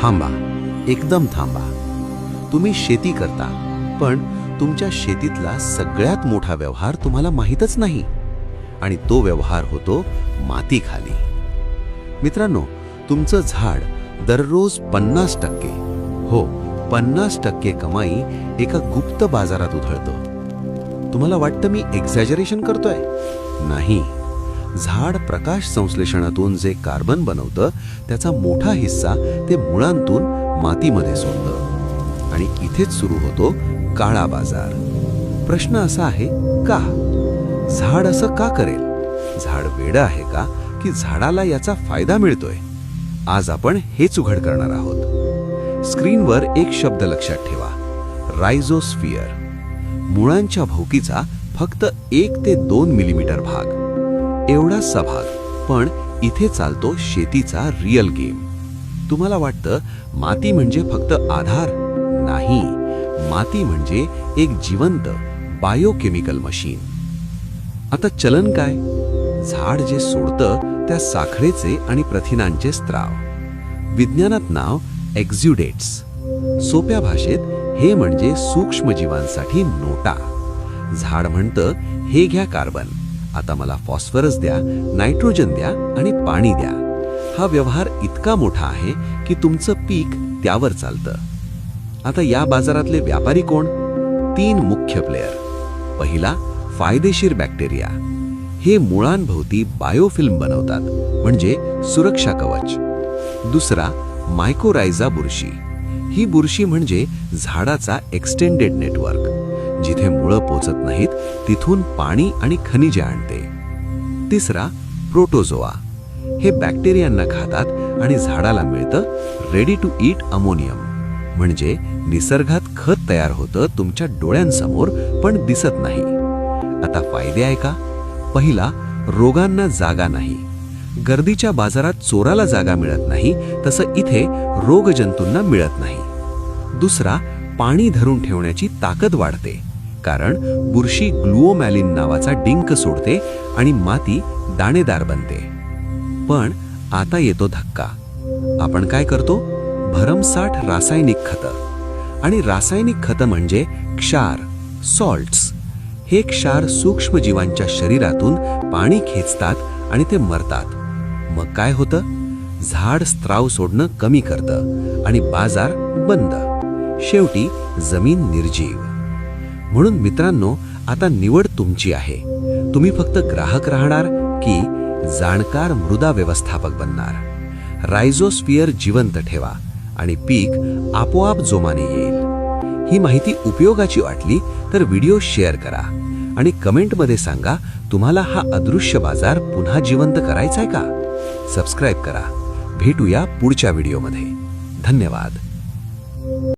थांबा, एकदम थांबा. तुम्ही शेती करता, पण तुमच्या शेतीतला सगळ्यात मोठा व्यवहार तुम्हाला माहीतच नाही, आणि तो व्यवहार होतो मातीखाली. मित्रांनो, तुमचं झाड दररोज 50% हो 50% कमाई एका गुप्त बाजारात उधळतं. तुम्हाला वाटतं मी एक्झॅजरेशन करतोय? नाही. झाड प्रकाश संश्लेषणातून जे कार्बन बनवतं त्याचा मोठा हिस्सा ते मुळांतून मातीमध्ये सोडतं, आणि इथेच सुरू होतो काळा बाजार. प्रश्न असा आहे, का? झाड असं का करेल? झाड वेडं आहे का, की झाडाला याचा फायदा मिळतोय? आज आपण हेच उघड करणार आहोत. स्क्रीनवर एक शब्द लक्षात ठेवा, रायझोस्फिअर. मुळांच्या भोवतीचा फक्त 1 ते 2 मिलीमीटर भाग, एवढासा भाग, पण इथे चालतो शेतीचा रिअल गेम. तुम्हाला वाटतं माती म्हणजे फक्त आधार? नाही, माती म्हणजे एक जिवंत बायोकेमिकल मशीन. आता चलन काय? झाड जे सोडतं त्या साखरेचे आणि प्रथिनांचे स्त्राव. विज्ञानात नाव एक्झ्युडेट्स. सोप्या भाषेत हे म्हणजे सूक्ष्मजीवांसाठी नोटा. झाड म्हणतं, हे घ्या कार्बन, आता मला फॉस्फरस द्या, नायट्रोजन द्या आणि पाणी द्या. हा व्यवहार इतका मोठा आहे की तुमचं पीक त्यावर चालतं. आता या बाजारातले व्यापारी कोण? 3 मुख्य प्लेयर. पहिला, फायदेशीर बॅक्टेरिया. हे मुळांभोवती बायोफिल्म बनवतात, म्हणजे सुरक्षा कवच. दुसरा, मायकोरायझा बुरशी. ही बुरशी म्हणजे झाडाचा एक्सटेंडेड नेटवर्क. जिथे मुळं पोचत नाहीत तिथून पाणी आणि खनिजे आणते. तिसरा, प्रोटोझोआ. हे बॅक्टेरियांना खातात आणि झाडाला मिळतं रेडी टू ईट अमोनियम, म्हणजे निसर्गात खत तयार होतं तुमच्या डोळ्यांसमोर पण दिसत नाही. आता फायदे आहे का? पहिला, रोगांना जागा नाही. गर्दीच्या बाजारात चोराला जागा मिळत नाही, तसं इथे रोगजंतूंना मिळत नाही. दुसरा, पाणी धरून ठेवण्याची ताकद वाढते, कारण बुरशी ग्लुओमॅलिन नावाचा डिंक सोडते आणि माती दाणेदार बनते. पण आता येतो धक्का. आपण काय करतो? भरमसाठ रासायनिक खतं. आणि रासायनिक खतं म्हणजे क्षार, सॉल्ट्स. हे क्षार सूक्ष्मजीवांच्या शरीरातून पाणी खेचतात आणि ते मरतात. मग काय होतं? झाड स्त्राव सोडणं कमी करतं आणि बाजार बंद. शेवटी जमीन निर्जीव. म्हणून मित्रांनो, आता निवड तुमची आहे. तुम्ही फक्त ग्राहक राहणार की जाणकार मृदा व्यवस्थापक बनणार? रायझोस्फिअर जिवंत ठेवा आणि पीक आपोआप जोमाने येईल. ही माहिती उपयोगाची वाटली तर व्हिडिओ शेअर करा आणि कमेंटमध्ये सांगा, तुम्हाला हा अदृश्य बाजार पुन्हा जिवंत करायचाय का? सबस्क्राईब करा. भेटूया पुढच्या व्हिडिओमध्ये. धन्यवाद.